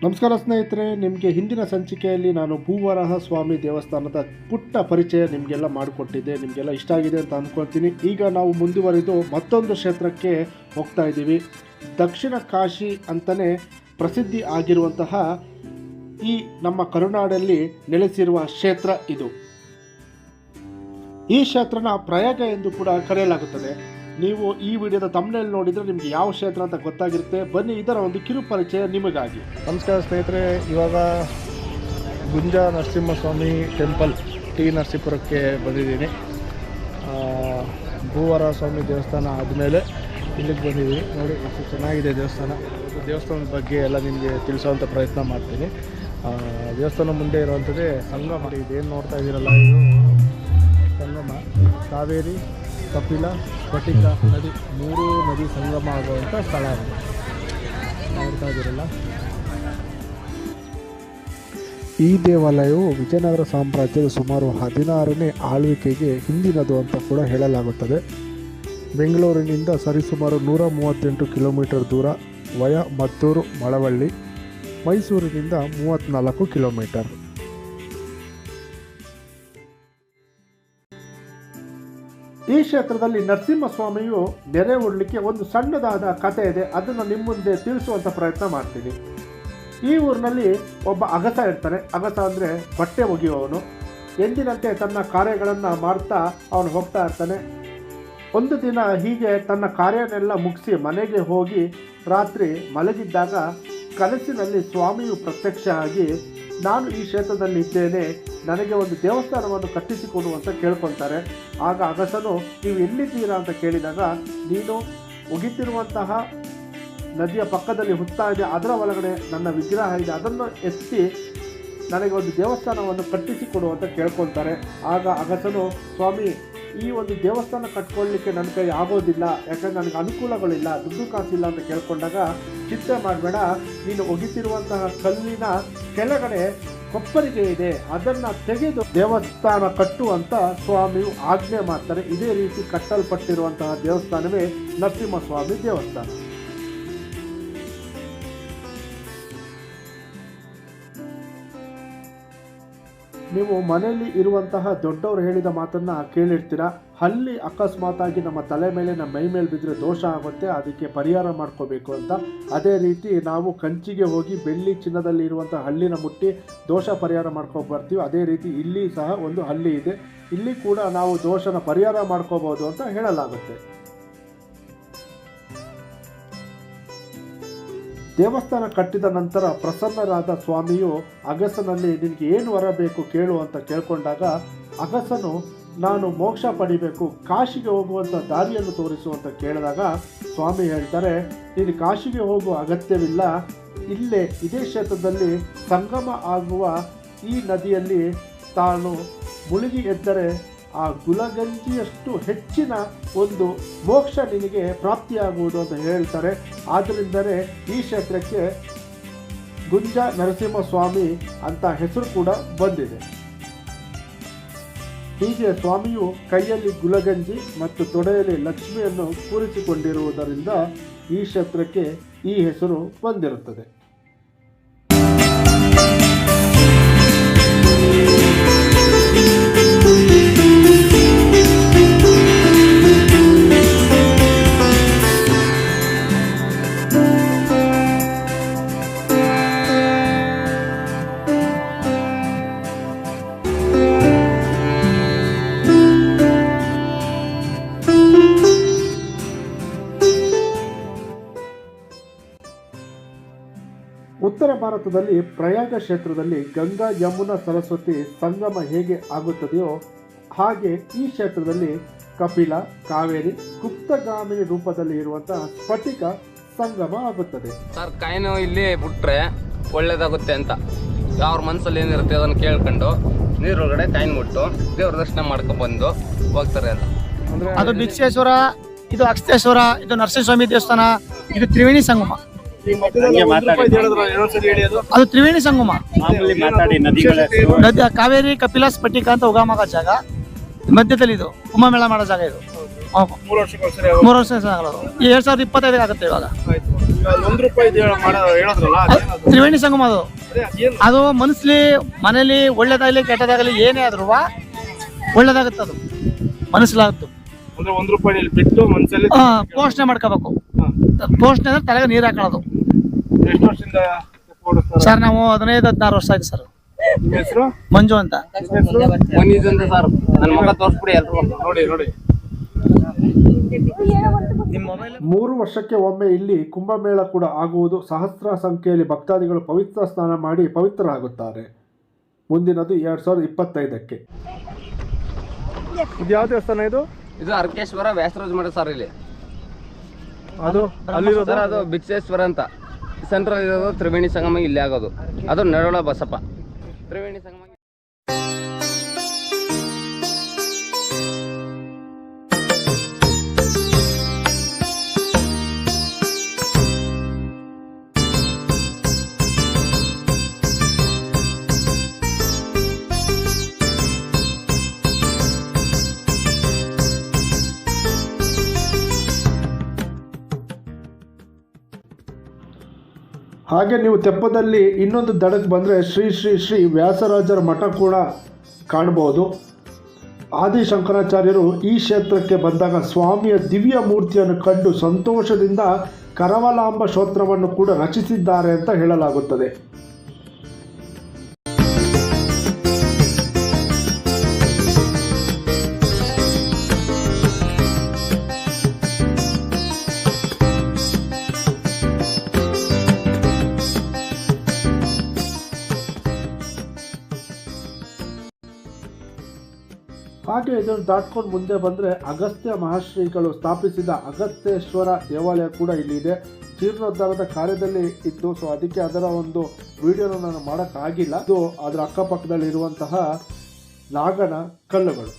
ನಮಸ್ಕಾರ ಸ್ನೇಹಿತರೆ, ನಿಮಗೆ ಹಿಂದಿನ ಸಂಚಿಕೆಯಲ್ಲಿ ನಾನು ಭೂವರಾಹ ಸ್ವಾಮಿ ದೇವಸ್ಥಾನದ ಪುಟ್ಟ ಪರಿಚಯ ನಿಮಗೆಲ್ಲ ಮಾಡಿಕೊಟ್ಟಿದ್ದೆ. ನಿಮಗೆಲ್ಲ ಇಷ್ಟ ಆಗಿದೆ ಅಂತ ಅಂದ್ಕೊಳ್ತೀನಿ. ಈಗ ನಾವು ಮುಂದುವರಿದು ಮತ್ತೊಂದು ಕ್ಷೇತ್ರಕ್ಕೆ ಹೋಗ್ತಾ ಇದ್ದೀವಿ. ದಕ್ಷಿಣ ಕಾಶಿ ಅಂತಲೇ ಪ್ರಸಿದ್ಧಿ ಆಗಿರುವಂತಹ ಈ ನಮ್ಮ ಕರುನಾಡಲ್ಲಿ ನೆಲೆಸಿರುವ ಕ್ಷೇತ್ರ ಇದು. ಈ ಕ್ಷೇತ್ರನ ಪ್ರಯಾಗ ಎಂದು ಕೂಡ ಕರೆಯಲಾಗುತ್ತದೆ. ನೀವು ಈ ವಿಡಿಯೋದ ತಮ್ಮನೇಲಿ ನೋಡಿದರೆ ನಿಮಗೆ ಯಾವ ಕ್ಷೇತ್ರ ಅಂತ ಗೊತ್ತಾಗಿರುತ್ತೆ. ಬನ್ನಿ, ಇದರ ಒಂದು ಕಿರು ಪರಿಚಯ ನಿಮಗಾಗಿ. ನಮಸ್ಕಾರ ಸ್ನೇಹಿತರೆ, ಇವಾಗ ಗುಂಜ ನರಸಿಂಹಸ್ವಾಮಿ ಟೆಂಪಲ್ ಟಿ ನರಸೀಪುರಕ್ಕೆ ಬಂದಿದ್ದೀನಿ. ಭೂವರಾಹ ಸ್ವಾಮಿ ದೇವಸ್ಥಾನ ಆದಮೇಲೆ ಇಲ್ಲಿಗೆ ಬಂದಿದ್ದೀನಿ. ನೋಡಿ ಎಷ್ಟು ಚೆನ್ನಾಗಿದೆ ದೇವಸ್ಥಾನ. ದೇವಸ್ಥಾನದ ಬಗ್ಗೆ ಎಲ್ಲ ನಿಮಗೆ ತಿಳಿಸೋವಂಥ ಪ್ರಯತ್ನ ಮಾಡ್ತೀನಿ. ದೇವಸ್ಥಾನ ಮುಂದೆ ಇರುವಂಥದ್ದೇ ಸಂಗಮ. ಇದೇನು ನೋಡ್ತಾ ಇದ್ದೀರಲ್ಲ, ಇದು ಸಂಗಮ. ಕಾವೇರಿ, ಕಪಿಲ, ಸ್ಫಟಿಕ ನದಿ, ಮೂರು ನದಿ ಸಂಗಮ ಆಗುವಂಥ ಸ್ಥಳ ಅದು ನೋಡ್ತಾ ಇದ್ದೀರಲ್ಲ. ಈ ದೇವಾಲಯವು ವಿಜಯನಗರ ಸಾಮ್ರಾಜ್ಯದ ಸುಮಾರು 16ನೇ ಆಳ್ವಿಕೆಗೆ ಹಿಂದಿನದು ಅಂತ ಕೂಡ ಹೇಳಲಾಗುತ್ತದೆ. ಬೆಂಗಳೂರಿನಿಂದ ಸರಿಸುಮಾರು 138 ಕಿಲೋಮೀಟರ್ ದೂರ ವಯ ಮದ್ದೂರು ಮಳವಳ್ಳಿ, ಮೈಸೂರಿನಿಂದ 34 ಕಿಲೋಮೀಟರ್. ಈ ಕ್ಷೇತ್ರದಲ್ಲಿ ನರಸಿಂಹಸ್ವಾಮಿಯು ನೆರೆ ಉಡ್ಲಿಕ್ಕೆ ಒಂದು ಸಣ್ಣದಾದ ಕಥೆ ಇದೆ. ಅದನ್ನು ನಿಮ್ಮ ಮುಂದೆ ತಿಳಿಸುವಂಥ ಪ್ರಯತ್ನ ಮಾಡ್ತೀನಿ. ಈ ಊರಿನಲ್ಲಿ ಒಬ್ಬ ಅಗಸ ಇರ್ತಾನೆ. ಅಗಸ ಅಂದರೆ ಬಟ್ಟೆ ಒಗೆಯುವವನು. ಎಂದಿನಂತೆ ತನ್ನ ಕಾರ್ಯಗಳನ್ನು ಮಾಡ್ತಾ ಅವನು ಹೋಗ್ತಾ ಇರ್ತಾನೆ. ಒಂದು ದಿನ ಹೀಗೆ ತನ್ನ ಕಾರ್ಯನೆಲ್ಲ ಮುಗಿಸಿ ಮನೆಗೆ ಹೋಗಿ ರಾತ್ರಿ ಮಲಗಿದ್ದಾಗ ಕನಸಿನಲ್ಲಿ ಸ್ವಾಮಿಯು ಪ್ರತ್ಯಕ್ಷ ಆಗಿ, ನಾನು ಈ ಕ್ಷೇತ್ರದಲ್ಲಿ ಇದ್ದೇನೆ, ನನಗೆ ಒಂದು ದೇವಸ್ಥಾನವನ್ನು ಕಟ್ಟಿಸಿಕೊಡು ಅಂತ ಕೇಳ್ಕೊಳ್ತಾರೆ. ಆಗ ಅಗಸನು, ನೀವು ಎಲ್ಲಿದ್ದೀರಾ ಅಂತ ಕೇಳಿದಾಗ, ನೀನು ಒಗಿತಿರುವಂತಹ ನದಿಯ ಪಕ್ಕದಲ್ಲಿ ಹುತ್ತಾ ಇದೆ, ಅದರ ಒಳಗಡೆ ನನ್ನ ವಿಗ್ರಹ ಇದೆ, ಅದನ್ನು ಎತ್ತಿ ನನಗೆ ಒಂದು ದೇವಸ್ಥಾನವನ್ನು ಕಟ್ಟಿಸಿಕೊಡು ಅಂತ ಕೇಳ್ಕೊಳ್ತಾರೆ. ಆಗ ಅಗಸನು, ಸ್ವಾಮಿ, ಈ ಒಂದು ದೇವಸ್ಥಾನ ಕಟ್ಕೊಳ್ಳಿಕ್ಕೆ ನನ್ನ ಕೈ ಆಗೋದಿಲ್ಲ, ಯಾಕಂದರೆ ನನಗೆ ಅನುಕೂಲಗಳಿಲ್ಲ, ದುಡ್ಡು ಕಾಸಿಲ್ಲ ಅಂತ ಕೇಳ್ಕೊಂಡಾಗ, ಚಿಂತೆ ಮಾಡಬೇಡ, ನೀನು ಒಗಿತಿರುವಂತಹ ಕಲ್ಲಿನ ಕೆಳಗಡೆ ಕೊಪ್ಪರಿಗೆ ಇದೆ, ಅದನ್ನು ತೆಗೆದು ದೇವಸ್ಥಾನ ಕಟ್ಟುವಂತ ಸ್ವಾಮಿಯು ಆಜ್ಞೆ ಮಾಡ್ತಾರೆ. ಇದೇ ರೀತಿ ಕಟ್ಟಲ್ಪಟ್ಟಿರುವಂತಹ ದೇವಸ್ಥಾನವೇ ನರಸಿಂಹಸ್ವಾಮಿ ದೇವಸ್ಥಾನ. ನೀವು ಮನೆಯಲ್ಲಿ ಇರುವಂತಹ ದೊಡ್ಡವರು ಹೇಳಿದ ಮಾತನ್ನು ಕೇಳಿರ್ತೀರ. ಹಲ್ಲಿ ಅಕಸ್ಮಾತಾಗಿ ನಮ್ಮ ತಲೆ ಮೇಲೆ, ನಮ್ಮ ಮೈ ಮೇಲೆ ಬಿದ್ದರೆ ದೋಷ ಆಗುತ್ತೆ, ಅದಕ್ಕೆ ಪರಿಹಾರ ಮಾಡ್ಕೋಬೇಕು ಅಂತ. ಅದೇ ರೀತಿ ನಾವು ಕಂಚಿಗೆ ಹೋಗಿ ಬೆಳ್ಳಿ ಚಿನ್ನದಲ್ಲಿ ಇರುವಂಥ ಹಲ್ಲಿನ ಮುಟ್ಟಿ ದೋಷ ಪರಿಹಾರ ಮಾಡ್ಕೊಂಡು ಬರ್ತೀವಿ. ಅದೇ ರೀತಿ ಇಲ್ಲಿ ಸಹ ಒಂದು ಹಲ್ಲಿ ಇದೆ. ಇಲ್ಲಿ ಕೂಡ ನಾವು ದೋಷನ ಪರಿಹಾರ ಮಾಡ್ಕೋಬಹುದು ಅಂತ ಹೇಳಲಾಗುತ್ತೆ. ದೇವಸ್ಥಾನ ಕಟ್ಟಿದ ನಂತರ ಪ್ರಸನ್ನರಾದ ಸ್ವಾಮಿಯು ಅಗಸನಲ್ಲಿ, ನಿನಗೆ ಏನು ವರ ಬೇಕು ಕೇಳು ಅಂತ ಕೇಳ್ಕೊಂಡಾಗ, ಅಗಸನು, ನಾನು ಮೋಕ್ಷ ಪಡಿಬೇಕು, ಕಾಶಿಗೆ ಹೋಗುವಂಥ ದಾರಿಯನ್ನು ತೋರಿಸು ಅಂತ ಕೇಳಿದಾಗ ಸ್ವಾಮಿ ಹೇಳ್ತಾರೆ, ನೀನು ಕಾಶಿಗೆ ಹೋಗುವ ಅಗತ್ಯವಿಲ್ಲ, ಇಲ್ಲೇ ಇದೇ ಕ್ಷೇತ್ರದಲ್ಲಿ ಸಂಗಮ ಆಗುವ ಈ ನದಿಯಲ್ಲಿ ತಾನು ಮುಳುಗಿ ಎದ್ದರೆ ಆ ಗುಲಗಂಜಿಯಷ್ಟು ಹೆಚ್ಚಿನ ಒಂದು ಮೋಕ್ಷ ನಿನಗೆ ಪ್ರಾಪ್ತಿಯಾಗುವುದು ಅಂತ ಹೇಳ್ತಾರೆ. ಆದ್ದರಿಂದಲೇ ಈ ಕ್ಷೇತ್ರಕ್ಕೆ ಗುಂಜ ನರಸಿಂಹಸ್ವಾಮಿ ಅಂತ ಹೆಸರು ಕೂಡ ಬಂದಿದೆ. ಹೀಗೆ ಸ್ವಾಮಿಯು ಕೈಯಲ್ಲಿ ಗುಲಗಂಜಿ ಮತ್ತು ತೊಡೆಯಲ್ಲಿ ಲಕ್ಷ್ಮಿಯನ್ನು ಕೂರಿಸಿಕೊಂಡಿರುವುದರಿಂದ ಈ ಕ್ಷೇತ್ರಕ್ಕೆ ಈ ಹೆಸರು ಬಂದಿರುತ್ತದೆ. ಉತ್ತರ ಭಾರತದಲ್ಲಿ ಪ್ರಯಾಗ ಕ್ಷೇತ್ರದಲ್ಲಿ ಗಂಗಾ, ಯಮುನಾ, ಸರಸ್ವತಿ ಸಂಗಮ ಹೇಗೆ ಆಗುತ್ತದೆಯೋ ಹಾಗೆ ಈ ಕ್ಷೇತ್ರದಲ್ಲಿ ಕಪಿಲ, ಕಾವೇರಿ, ಗುಪ್ತಗಾಮಿನಿ ರೂಪದಲ್ಲಿ ಇರುವಂತಹ ಸ್ಫಟಿಕ ಸಂಗಮ ಆಗುತ್ತದೆ. ಸರ್, ಕಾಯಿನು ಇಲ್ಲಿ ಬಿಟ್ರೆ ಒಳ್ಳೇದಾಗುತ್ತೆ ಅಂತ ಅವ್ರ ಮನಸ್ಸಲ್ಲಿ ಏನಿರುತ್ತೆ ಅದನ್ನು ಕೇಳ್ಕೊಂಡು ನೀರೊಳಗಡೆ ಕಾಯಿನ್ ಬಿಟ್ಟು ದೇವ್ರ ದರ್ಶನ ಮಾಡ್ಕೊಂಡು ಬಂದು ಹೋಗ್ತಾರೆ ಅಂತ. ಅದು ಭಿಕ್ಷೇಶ್ವರ, ಇದು ಅಕ್ಷತೇಶ್ವರ, ಇದು ನರಸಿಂಹಸ್ವಾಮಿ ದೇವಸ್ಥಾನ, ಇದು ತ್ರಿವೇಣಿ ಸಂಗಮ. ಅದು ತ್ರಿವೇಣಿ ಸಂಗಮ. ಕಾವೇರಿ, ಕಪಿಲ, ಸ್ಫಟಿಕ ಅಂತ ಉಗಮ ಆಗೋ ಜಾಗ. ಮಧ್ಯದಲ್ಲಿ ಇದು ಕುಂಭಮೇಳ ಮಾಡೋ ಜಾಗ ಇದು. 3 ವರ್ಷಕ್ಕೊಂದ್ಸರಿ 3 ವರ್ಷ ಆಗೋದು. ಈ 2025 ಆಗುತ್ತೆ ಇವಾಗ. ಆಯ್ತು. ಈಗ ₹1 ಹೇಳೋದ್ರಲ್ಲ ಅದೇನದು? ತ್ರಿವೇಣಿ ಸಂಗಮ ಅದು. ಅದೇನು? ಅದು ಮನಸ್ಲಿ ಮನೇಲಿ ಒಳ್ಳೇದಾಗಲಿ ಕೆಟ್ಟದಾಗಲಿ ಏನೇ ಆದ್ರೂ ಒಳ್ಳೇದಾಗುತ್ತೆ. ಅದು ಮನಸ್ಸಲಾಗುತ್ತೆ. ಅಂದ್ರೆ ₹1 ಇಲ್ಲಿ ಬಿಟ್ಟು ಮನಸ್ಸಲ್ಲಿ ಪೋಷಣೆ ಮಾಡ್ಕೋಬೇಕು. ಪೋಷಣೆ ಅಂದ್ರೆ ತಲೆಗೆ ನೀರು ಹಾಕೊಳ್ಳೋದು. ಎಷ್ಟು ವರ್ಷದಿಂದ ಓಡಿಸ್ತಾರೆ ಸರ್ ನಾವು 15-16 ವರ್ಷ ಆಯ್ತು ಸರ್. ನಿಮ್ಮ ಹೆಸರು? ಮಂಜು ಅಂತ. ಒಂದಿದಿಂದ ಸರ್ ನನ್ನ ಮಗ ತೋರಿಸ್ಬಿಡಿ ಎಲ್ರು. ನೋಡಿ 3 ವರ್ಷಕ್ಕೆ ಒಮ್ಮೆ ಇಲ್ಲಿ ಕುಂಭಮೇಳ ಕೂಡ ಆಗುವುದು. ಸಹಸ್ರ ಸಂಖ್ಯೆಯಲ್ಲಿ ಭಕ್ತಾದಿಗಳು ಪವಿತ್ರ ಸ್ನಾನ ಮಾಡಿ ಪವಿತ್ರರಾಗುತ್ತಾರೆ. ಮುಂದಿನದು 2025ಕ್ಕೆ. ಇದು ಯಾವ ದೇವಸ್ಥಾನ ಇದು? ಇದು ಅರ್ಕೇಶ್ವರ ವ್ಯಾಸರಾಜ ಮಠ ಸರ್. ಇಲ್ಲಿ ಅದು ಅಲ್ಲಿರೋದು ಸರ್ ಅದು ಬಿಚ್ಚೇಶ್ವರ ಅಂತ. ಸೆಂಟ್ರಲ್ ಇರೋದು ತ್ರಿವೇಣಿ ಸಂಗಮ ಇಲ್ಲೇ ಆಗೋದು. ಅದು ನಡೋಳ ಬಸಪ್ಪ ತ್ರಿವೇಣಿ ಸಂಗಮ. ಹಾಗೆ ನೀವು ತೆಪ್ಪದಲ್ಲಿ ಇನ್ನೊಂದು ದಡಕ್ಕೆ ಬಂದರೆ ಶ್ರೀ ಶ್ರೀ ಶ್ರೀ ವ್ಯಾಸರಾಜರ ಮಠ ಕೂಡ ಕಾಣ್ಬೋದು. ಆದಿಶಂಕರಾಚಾರ್ಯರು ಈ ಕ್ಷೇತ್ರಕ್ಕೆ ಬಂದಾಗ ಸ್ವಾಮಿಯ ದಿವ್ಯ ಮೂರ್ತಿಯನ್ನು ಕಂಡು ಸಂತೋಷದಿಂದ ಕರವಲಾಂಬ ಸ್ತೋತ್ರವನ್ನು ಕೂಡ ರಚಿಸಿದ್ದಾರೆ ಅಂತ ಹೇಳಲಾಗುತ್ತದೆ. ಹಾಗೆ ಇದನ್ನು ದಾಟ್ಕೊಂಡು ಮುಂದೆ ಬಂದರೆ ಅಗಸ್ತ್ಯ ಮಹರ್ಷಿಗಳು ಸ್ಥಾಪಿಸಿದ ಅಗಸ್ತ್ಯೇಶ್ವರ ದೇವಾಲಯ ಕೂಡ ಇಲ್ಲಿದೆ. ಜೀರ್ಣೋದ್ಧಾರದ ಕಾರ್ಯದಲ್ಲಿ ಇತ್ತು. ಸೊ ಅದಕ್ಕೆ ಅದರ ಒಂದು ವಿಡಿಯೋನ ನಾನು ಮಾಡೋಕ್ಕಾಗಿಲ್ಲ. ಇದು ಅದರ ಅಕ್ಕಪಕ್ಕದಲ್ಲಿ ಇರುವಂತಹ ನಾಗನ ಕಲ್ಲುಗಳು.